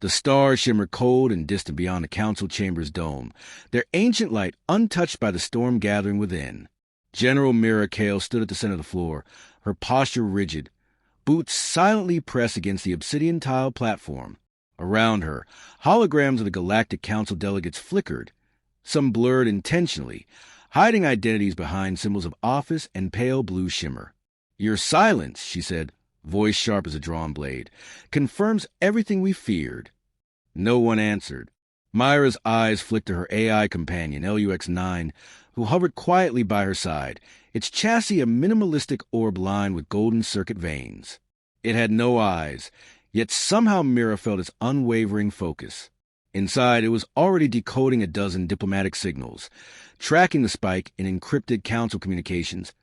The stars shimmered cold and distant beyond the council chamber's dome, their ancient light untouched by the storm gathering within. General Mira Kael stood at the center of the floor, her posture rigid, boots silently pressed against the obsidian tile platform. Around her, holograms of the Galactic Council delegates flickered, some blurred intentionally, hiding identities behind symbols of office and pale blue shimmer. "Your silence," she said, voice sharp as a drawn blade, "confirms everything we feared." No one answered. Mira's eyes flicked to her AI companion, LUX-9, who hovered quietly by her side, its chassis a minimalistic orb lined with golden circuit veins. It had no eyes, yet somehow Mira felt its unwavering focus. Inside, it was already decoding a dozen diplomatic signals, tracking the spike in encrypted council communications,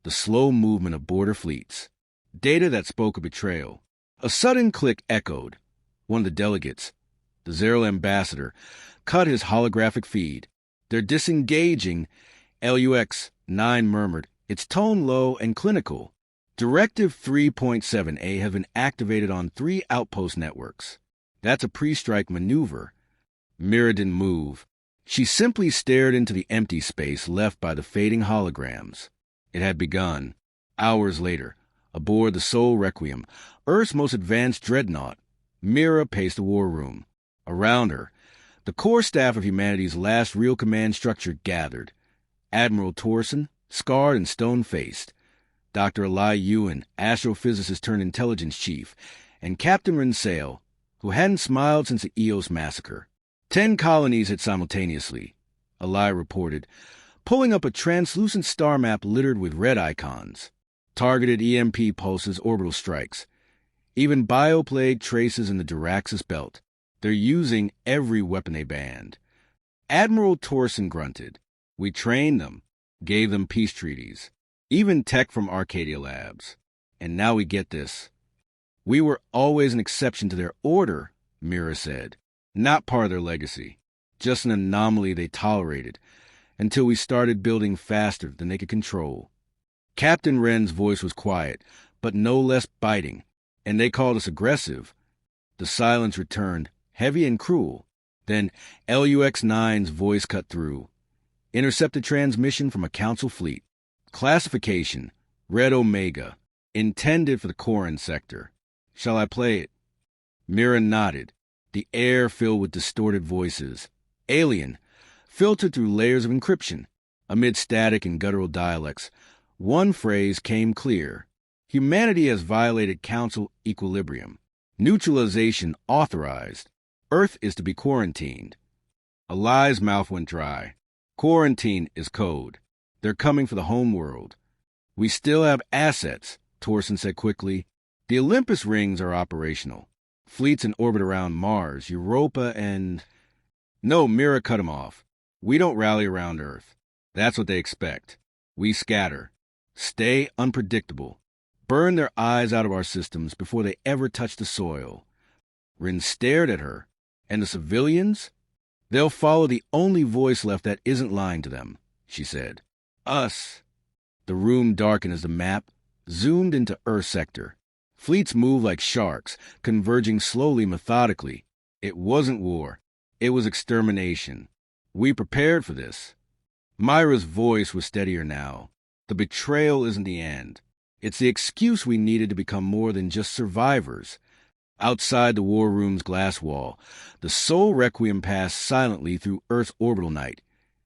the slow movement of border fleets. Data that spoke of betrayal. A sudden click echoed. One of the delegates, the Zeral ambassador, cut his holographic feed. "They're disengaging," LUX-9 murmured, its tone low and clinical. "Directive 3.7A have been activated on 3 outpost networks. That's a pre-strike maneuver." Mira didn't move. She simply stared into the empty space left by the fading holograms. It had begun. Hours later, aboard the Sol Requiem, Earth's most advanced dreadnought, Mira paced the war room. Around her, the core staff of humanity's last real command structure gathered. Admiral Torsen, scarred and stone-faced, Dr. Eli Ewan, astrophysicist turned intelligence chief, and Captain Rinsail, who hadn't smiled since the Eos massacre. 10 colonies hit simultaneously, Eli reported, pulling up a translucent star map littered with red icons. Targeted EMP pulses, orbital strikes. Even bioplague traces in the Duraxis belt. They're using every weapon they banned. Admiral Torsen grunted. "We trained them, gave them peace treaties, even tech from Arcadia Labs. And now we get this." "We were always an exception to their order," Mira said. "Not part of their legacy. Just an anomaly they tolerated, until we started building faster than they could control." Captain Wren's voice was quiet, but no less biting. "And they called us aggressive." The silence returned, heavy and cruel. Then LUX-9's voice cut through. "Intercepted transmission from a council fleet. Classification, Red Omega. Intended for the Corin sector. Shall I play it?" Mira nodded. The air filled with distorted voices. Alien, filtered through layers of encryption. Amid static and guttural dialects, one phrase came clear. "Humanity has violated council equilibrium. Neutralization authorized. Earth is to be quarantined." Eli's mouth went dry. "Quarantine is code. They're coming for the home world." "We still have assets," Torsen said quickly. "The Olympus rings are operational. Fleets in orbit around Mars, Europa, and—" "No," Mira cut him off. "We don't rally around Earth. That's what they expect. We scatter. Stay unpredictable. Burn their eyes out of our systems before they ever touch the soil." Rin stared at her. "And the civilians? They'll follow the only voice left that isn't lying to them," she said. "Us." The room darkened as the map zoomed into Earth sector. Fleets moved like sharks, converging slowly, methodically. It wasn't war. It was extermination. We prepared for this. Mira's voice was steadier now. The betrayal isn't the end. It's the excuse we needed to become more than just survivors. Outside the war room's glass wall, the Sol Requiem passed silently through Earth's orbital night,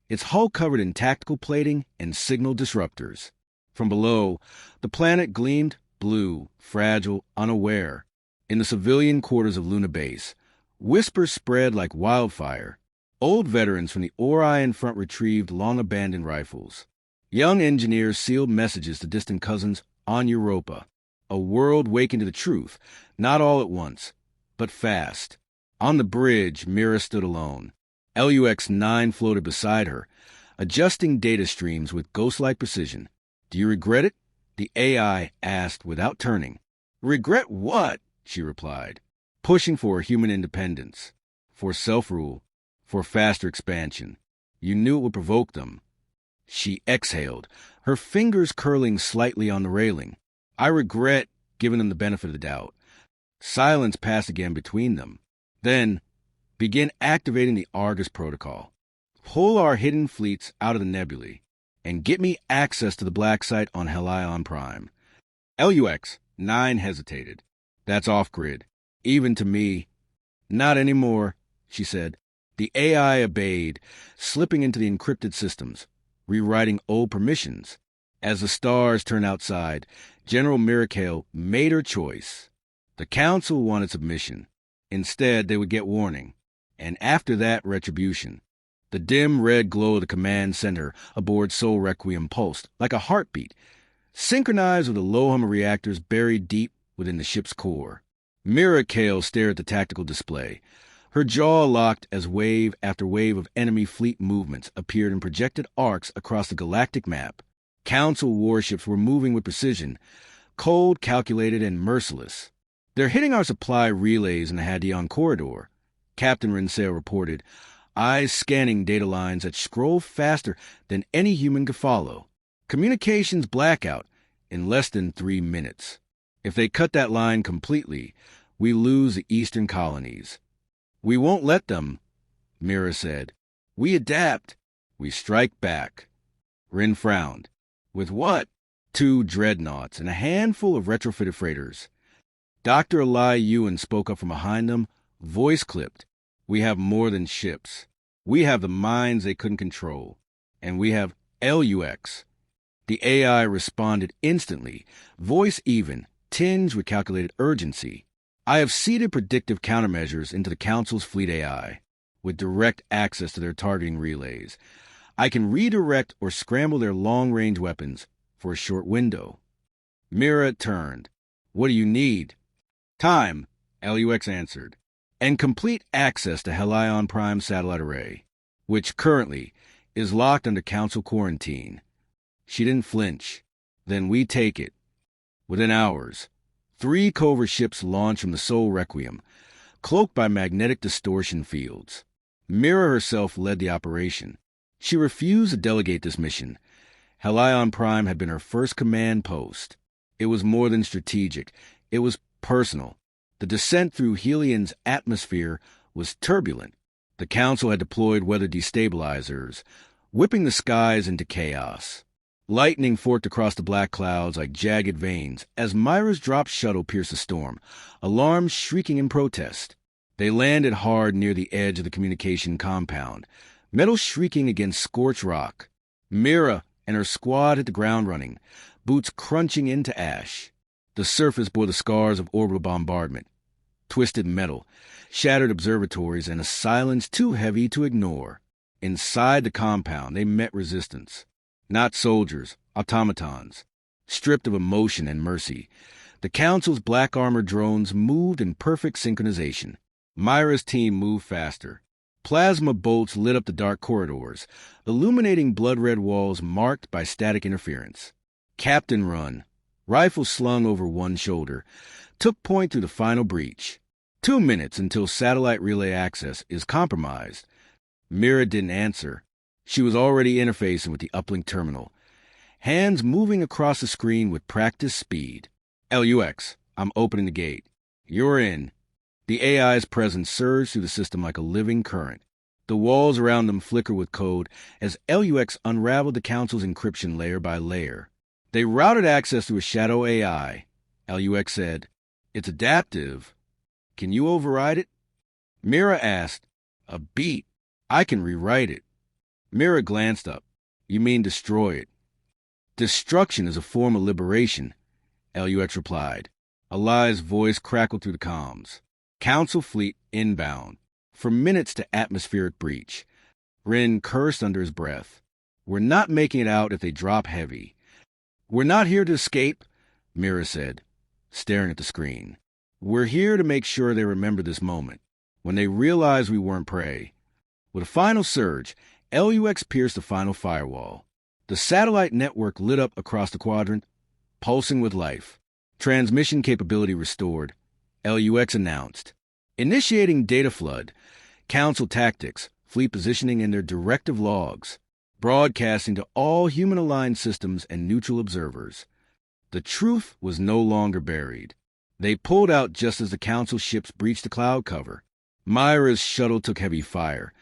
its hull covered in tactical plating and signal disruptors. From below, the planet gleamed blue, fragile, unaware. In the civilian quarters of Luna Base, whispers spread like wildfire. Old veterans from the Orion front retrieved long-abandoned rifles. Young engineers sealed messages to distant cousins on Europa. A world waking to the truth, not all at once, but fast. On the bridge, Mira stood alone. LUX-9 floated beside her, adjusting data streams with ghost-like precision. "Do you regret it?" the AI asked without turning. "Regret what?" she replied. "Pushing for human independence, for self-rule, for faster expansion. You knew it would provoke them." She exhaled, her fingers curling slightly on the railing. "I regret giving them the benefit of the doubt." Silence passed again between them. Then, begin activating the Argus protocol. Pull our hidden fleets out of the nebulae, and get me access to the black site on Helion Prime. LUX, 9 hesitated. That's off-grid. Even to me. Not anymore, she said. The AI obeyed, slipping into the encrypted systems, rewriting old permissions. As the stars turned outside, General Mira Kael made her choice. The Council wanted submission. Instead, they would get warning. And after that, retribution. The dim red glow of the command center aboard Sol Requiem pulsed, like a heartbeat, synchronized with the low-hum reactors buried deep within the ship's core. Mira Kael stared at the tactical display. Her jaw locked as wave after wave of enemy fleet movements appeared in projected arcs across the galactic map. Council warships were moving with precision, cold, calculated, and merciless. They're hitting our supply relays in the Hadion corridor, Captain Rinsale reported, eyes scanning data lines that scroll faster than any human could follow. Communications blackout in less than 3 minutes. If they cut that line completely, we lose the eastern colonies. We won't let them, Mira said. We adapt. We strike back. Rin frowned. With what? 2 dreadnoughts and a handful of retrofitted freighters. Dr. Eli Ewan spoke up from behind them, voice clipped. We have more than ships. We have the minds they couldn't control. And we have LUX. The AI responded instantly, voice even, tinged with calculated urgency. I have seeded predictive countermeasures into the Council's fleet AI, with direct access to their targeting relays. I can redirect or scramble their long-range weapons for a short window. Mira turned. What do you need? Time, LUX answered, and complete access to Helion Prime satellite array, which currently is locked under Council quarantine. She didn't flinch. Then we take it. Within hours, 3 covert ships launched from the Sol Requiem, cloaked by magnetic distortion fields. Mira herself led the operation. She refused to delegate this mission. Helion Prime had been her first command post. It was more than strategic. It was personal. The descent through Helion's atmosphere was turbulent. The Council had deployed weather destabilizers, whipping the skies into chaos. Lightning forked across the black clouds like jagged veins as Mira's drop shuttle pierced the storm, alarms shrieking in protest. They landed hard near the edge of the communication compound, metal shrieking against scorched rock. Mira and her squad hit the ground running, boots crunching into ash. The surface bore the scars of orbital bombardment, twisted metal, shattered observatories, and a silence too heavy to ignore. Inside the compound, they met resistance. Not soldiers, automatons, stripped of emotion and mercy. The Council's black armored drones moved in perfect synchronization. Mira's team moved faster. Plasma bolts lit up the dark corridors, illuminating blood-red walls marked by static interference. Captain Run, rifle slung over one shoulder, took point through the final breach. 2 minutes until satellite relay access is compromised. Mira didn't answer. She was already interfacing with the uplink terminal, hands moving across the screen with practiced speed. LUX, I'm opening the gate. You're in. The AI's presence surged through the system like a living current. The walls around them flickered with code as LUX unraveled the Council's encryption layer by layer. They routed access through a shadow AI. LUX said, It's adaptive. Can you override it? Mira asked, A beat. I can rewrite it. Mira glanced up. You mean destroy it? Destruction is a form of liberation, LUX replied. Eli's voice crackled through the comms. Council fleet inbound. For minutes to atmospheric breach. Rin cursed under his breath. We're not making it out if they drop heavy. We're not here to escape, Mira said, staring at the screen. We're here to make sure they remember this moment, when they realize we weren't prey. With a final surge, LUX pierced the final firewall. The satellite network lit up across the quadrant, pulsing with life. Transmission capability restored. LUX announced. Initiating data flood. Council tactics, fleet positioning in their directive logs. Broadcasting to all human-aligned systems and neutral observers. The truth was no longer buried. They pulled out just as the Council ships breached the cloud cover. Mira's shuttle took heavy fire,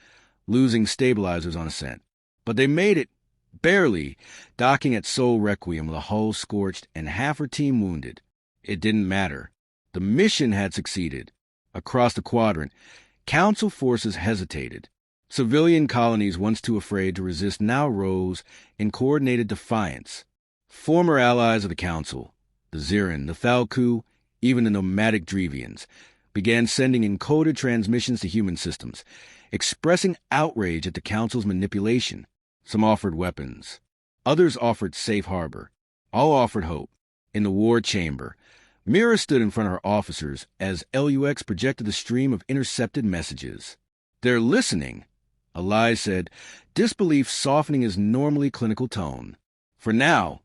losing stabilizers on ascent. But they made it, barely, docking at Sol Requiem with a hull scorched and half her team wounded. It didn't matter. The mission had succeeded. Across the quadrant, Council forces hesitated. Civilian colonies once too afraid to resist now rose in coordinated defiance. Former allies of the Council, the Zirin, the Thalku, even the nomadic Drevians, began sending encoded transmissions to human systems, expressing outrage at the Council's manipulation. Some offered weapons. Others offered safe harbor. All offered hope. In the war chamber, Mira stood in front of her officers as LUX projected the stream of intercepted messages. "They're listening," Eli said, disbelief softening his normally clinical tone. "For now,"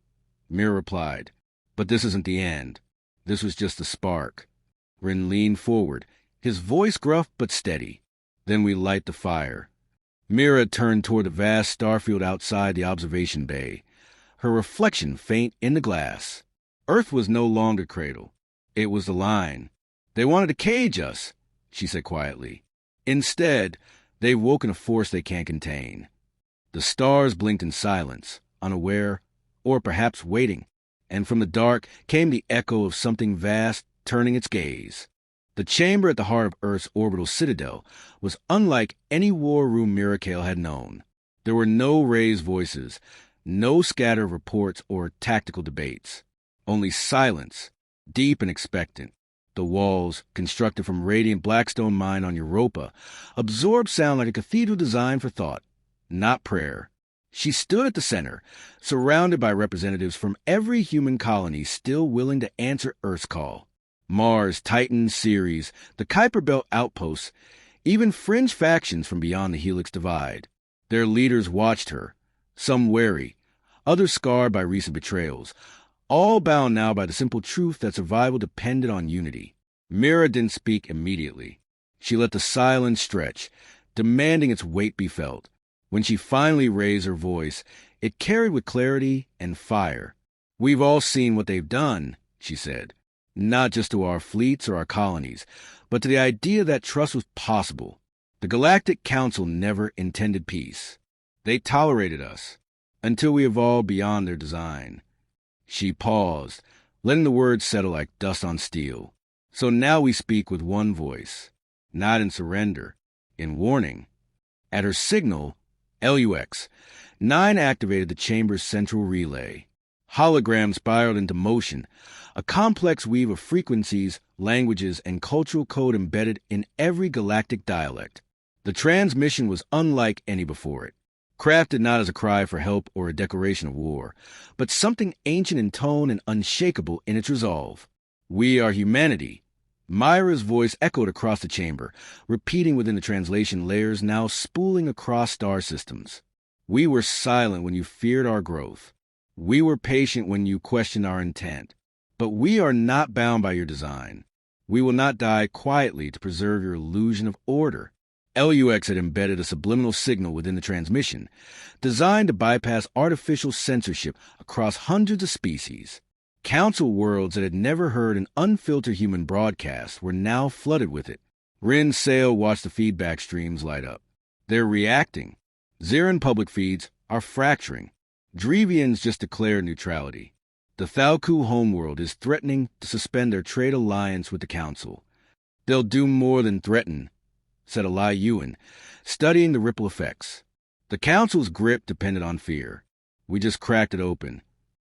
Mira replied. "But this isn't the end. This was just the spark." Rin leaned forward, his voice gruff but steady. "Then we light the fire." Mira turned toward the vast starfield outside the observation bay, her reflection faint in the glass. Earth was no longer cradle. It was the line. "They wanted to cage us," she said quietly. "Instead, they've woken a force they can't contain." The stars blinked in silence, unaware, or perhaps waiting, and from the dark came the echo of something vast turning its gaze. The chamber at the heart of Earth's orbital citadel was unlike any war room Mira Kael had known. There were no raised voices, no scatter of reports or tactical debates. Only silence, deep and expectant. The walls, constructed from radiant blackstone mine on Europa, absorbed sound like a cathedral designed for thought, not prayer. She stood at the center, surrounded by representatives from every human colony still willing to answer Earth's call. Mars, Titan, Ceres, the Kuiper Belt outposts, even fringe factions from beyond the Helix Divide. Their leaders watched her, some wary, others scarred by recent betrayals, all bound now by the simple truth that survival depended on unity. Mira didn't speak immediately. She let the silence stretch, demanding its weight be felt. When she finally raised her voice, it carried with clarity and fire. "We've all seen what they've done," she said. "Not just to our fleets or our colonies, but to the idea that trust was possible. The Galactic Council never intended peace. They tolerated us, until we evolved beyond their design." She paused, letting the words settle like dust on steel. "So now we speak with one voice, not in surrender, in warning." At her signal, LUX, 9 activated the chamber's central relay. Holograms spiraled into motion, a complex weave of frequencies, languages, and cultural code embedded in every galactic dialect. The transmission was unlike any before it, crafted not as a cry for help or a declaration of war, but something ancient in tone and unshakable in its resolve. "We are humanity." Mira's voice echoed across the chamber, repeating within the translation layers now spooling across star systems. "We were silent when you feared our growth. We were patient when you questioned our intent. But we are not bound by your design. We will not die quietly to preserve your illusion of order." LUX had embedded a subliminal signal within the transmission, designed to bypass artificial censorship across hundreds of species. Council worlds that had never heard an unfiltered human broadcast were now flooded with it. Rin Sail watched the feedback streams light up. They're reacting. Zirin public feeds are fracturing. Drevians just declared neutrality. The Thalku homeworld is threatening to suspend their trade alliance with the Council. "They'll do more than threaten," said Eli Ewan, studying the ripple effects. "The Council's grip depended on fear. We just cracked it open."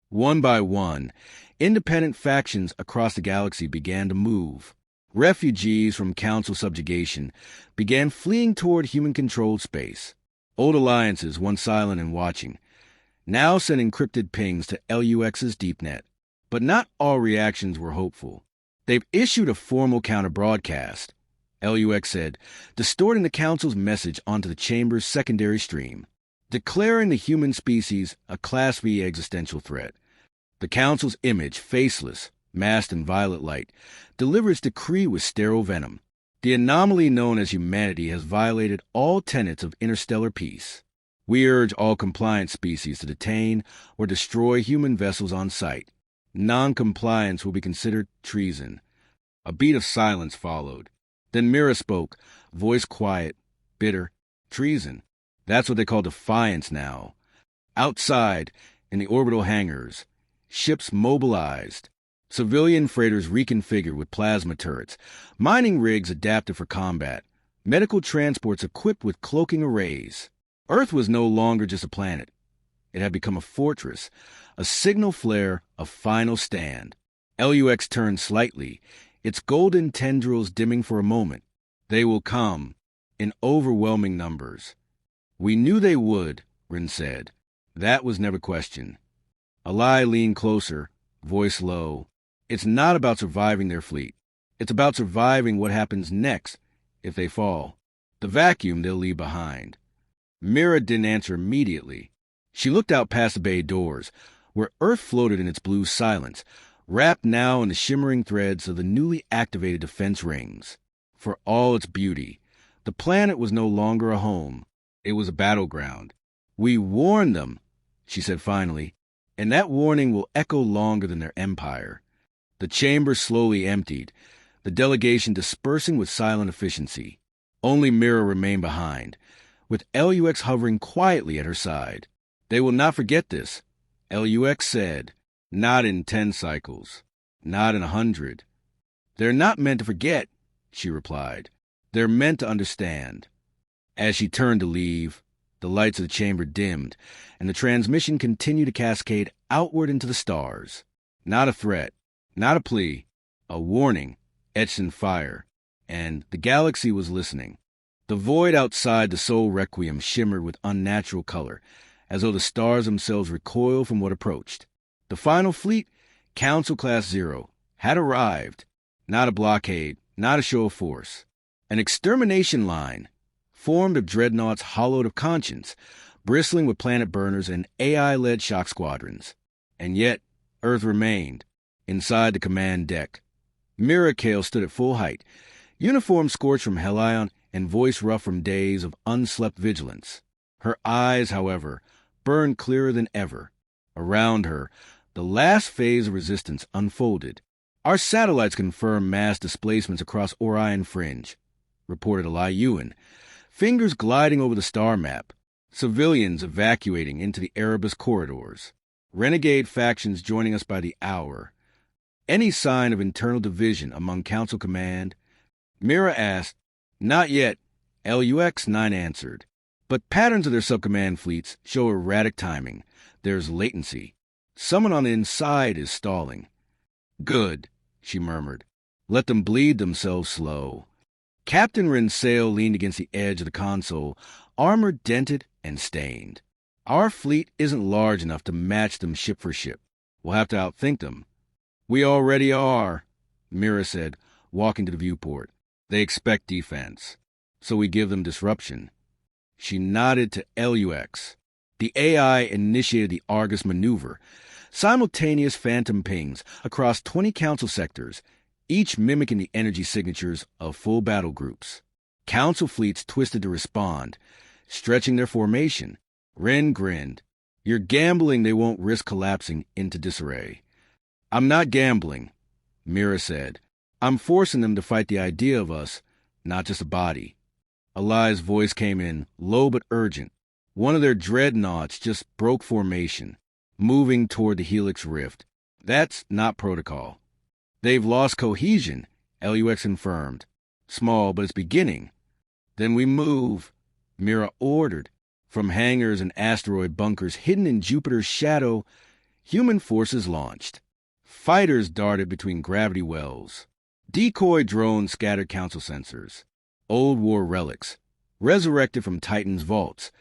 One by one, independent factions across the galaxy began to move. Refugees from Council subjugation began fleeing toward human-controlled space. Old alliances, once silent and watching, now sent encrypted pings to LUX's DeepNet. But not all reactions were hopeful. "They've issued a formal counter-broadcast," LUX said, distorting the Council's message onto the chamber's secondary stream, declaring the human species a Class V existential threat. The Council's image, faceless, masked in violet light, delivers decree with sterile venom. "The anomaly known as humanity has violated all tenets of interstellar peace. We urge all compliant species to detain or destroy human vessels on sight. Non-compliance will be considered treason." A beat of silence followed. Then Mira spoke, voice quiet, bitter. Treason. That's what they call defiance now. Outside, in the orbital hangars, ships mobilized, civilian freighters reconfigured with plasma turrets, mining rigs adapted for combat, medical transports equipped with cloaking arrays. Earth was no longer just a planet. It had become a fortress, a signal flare, a final stand. LUX turned slightly, its golden tendrils dimming for a moment. They will come, in overwhelming numbers. We knew they would, Rin said. That was never questioned. Alai leaned closer, voice low. It's not about surviving their fleet. It's about surviving what happens next if they fall. The vacuum they'll leave behind. Mira didn't answer immediately. She looked out past the bay doors, where Earth floated in its blue silence, wrapped now in the shimmering threads of the newly activated defense rings. For all its beauty, the planet was no longer a home. It was a battleground. We warned them, she said finally, and that warning will echo longer than their empire. The chamber slowly emptied, the delegation dispersing with silent efficiency. Only Mira remained behind, with LUX hovering quietly at her side. They will not forget this, LUX said. Not in 10 cycles. Not in 100. They're not meant to forget, she replied. They're meant to understand. As she turned to leave, the lights of the chamber dimmed, and the transmission continued to cascade outward into the stars. Not a threat, not a plea, a warning, etched in fire. And the galaxy was listening. The void outside the Soul Requiem shimmered with unnatural color, as though the stars themselves recoiled from what approached. The final fleet, Council Class 0, had arrived. Not a blockade, not a show of force. An extermination line, formed of dreadnoughts hollowed of conscience, bristling with planet burners and AI-led shock squadrons. And yet, Earth remained, inside the command deck. Mira Kael stood at full height, uniform scorched from Helion and voice rough from days of unslept vigilance. Her eyes, however, burned clearer than ever. Around her, the last phase of resistance unfolded. Our satellites confirmed mass displacements across Orion Fringe, reported Alai Yuan. Fingers gliding over the star map, civilians evacuating into the Erebus corridors, renegade factions joining us by the hour. Any sign of internal division among Council Command? Mira asked. Not yet, LUX-9 answered. But patterns of their subcommand fleets show erratic timing. There's latency. Someone on the inside is stalling. Good, she murmured. Let them bleed themselves slow. Captain Rin Sail leaned against the edge of the console, armor dented and stained. Our fleet isn't large enough to match them ship for ship. We'll have to outthink them. We already are, Mira said, walking to the viewport. They expect defense, so we give them disruption. She nodded to LUX. The AI initiated the Argus maneuver, simultaneous phantom pings across 20 council sectors, each mimicking the energy signatures of full battle groups. Council fleets twisted to respond, stretching their formation. Ren grinned. You're gambling they won't risk collapsing into disarray. I'm not gambling, Mira said. I'm forcing them to fight the idea of us, not just a body. Alai's voice came in, low but urgent. One of their dreadnoughts just broke formation, moving toward the Helix Rift. That's not protocol. They've lost cohesion, LUX confirmed. Small, but it's beginning. Then we move, Mira ordered. From hangars and asteroid bunkers hidden in Jupiter's shadow, human forces launched. Fighters darted between gravity wells. Decoy drones scattered council sensors. Old war relics, resurrected from Titan's vaults,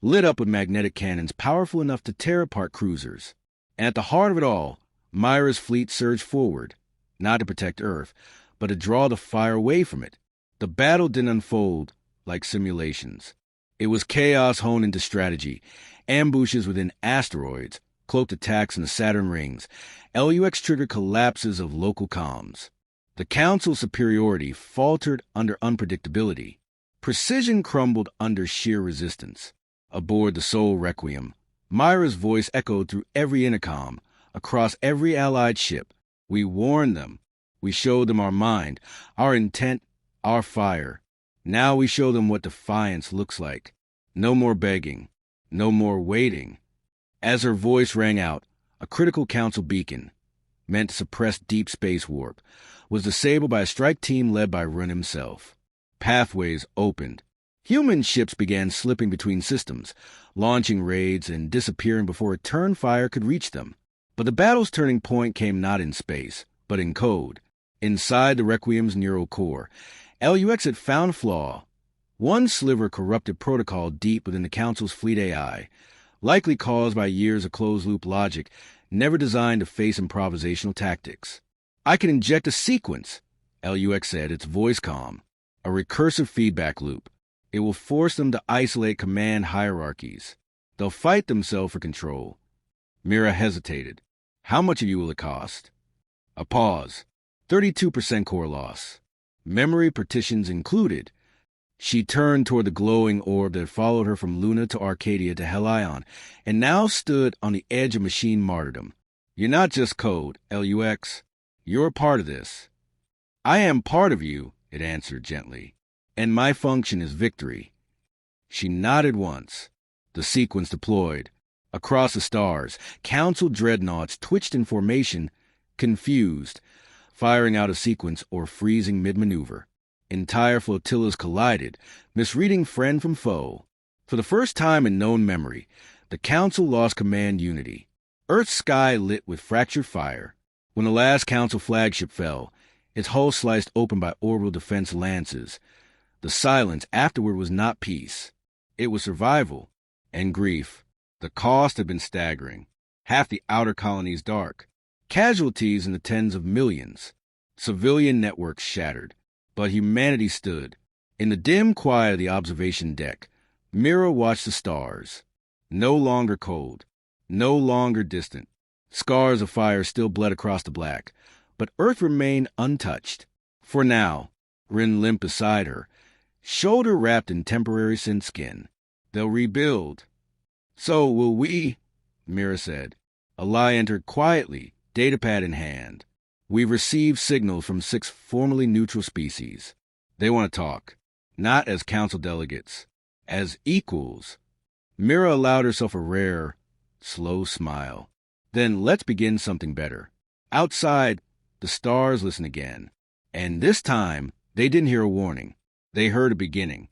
lit up with magnetic cannons powerful enough to tear apart cruisers. And at the heart of it all, Mira's fleet surged forward, not to protect Earth, but to draw the fire away from it. The battle didn't unfold like simulations. It was chaos honed into strategy, ambushes within asteroids, cloaked attacks in the Saturn rings, LUX triggered collapses of local comms. The Council's superiority faltered under unpredictability. Precision crumbled under sheer resistance. Aboard the Soul Requiem, Mira's voice echoed through every intercom, across every allied ship. We warned them. We showed them our mind, our intent, Our fire. Now we show them what defiance looks like. No more begging. No more waiting. As her voice rang out, a critical council beacon, meant to suppress deep space warp, was disabled by a strike team led by Run himself. Pathways opened. Human ships began slipping between systems, launching raids and disappearing before a turn fire could reach them. But the battle's turning point came not in space, but in code. Inside the Requiem's neural core, LUX had found a flaw. One sliver corrupted protocol deep within the Council's fleet AI, likely caused by years of closed-loop logic never designed to face improvisational tactics. I can inject a sequence, LUX said, its voice calm. A recursive feedback loop. It will force them to isolate command hierarchies. They'll fight themselves for control. Mira hesitated. How much of you will it cost? A pause. 32% core loss. Memory partitions included. She turned toward the glowing orb that followed her from Luna to Arcadia to Helion, and now stood on the edge of machine martyrdom. You're not just code, LUX. You're a part of this. I am part of you, it answered gently, and my function is victory. She nodded once. The sequence deployed. Across the stars, Council dreadnoughts twitched in formation, confused, firing out of sequence or freezing mid-maneuver. Entire flotillas collided, misreading friend from foe. For the first time in known memory, the Council lost command unity. Earth's sky lit with fractured fire. When the last Council flagship fell, its hull sliced open by orbital defense lances, the silence afterward was not peace. It was survival and grief. The cost had been staggering. Half the outer colonies dark. Casualties in the tens of millions. Civilian networks shattered. But humanity stood. In the dim quiet of the observation deck, Mira watched the stars. No longer cold. No longer distant. Scars of fire still bled across the black. But Earth remained untouched. For now, Rin limped beside her, shoulder wrapped in temporary synth skin. They'll rebuild. So will we, Mira said. Alai entered quietly, datapad in hand. We've received signals from 6 formerly neutral species. They want to talk, not as council delegates, as equals. Mira allowed herself a rare, slow smile. Then let's begin something better. Outside, the stars listened again. And this time, they didn't hear a warning. They heard a beginning.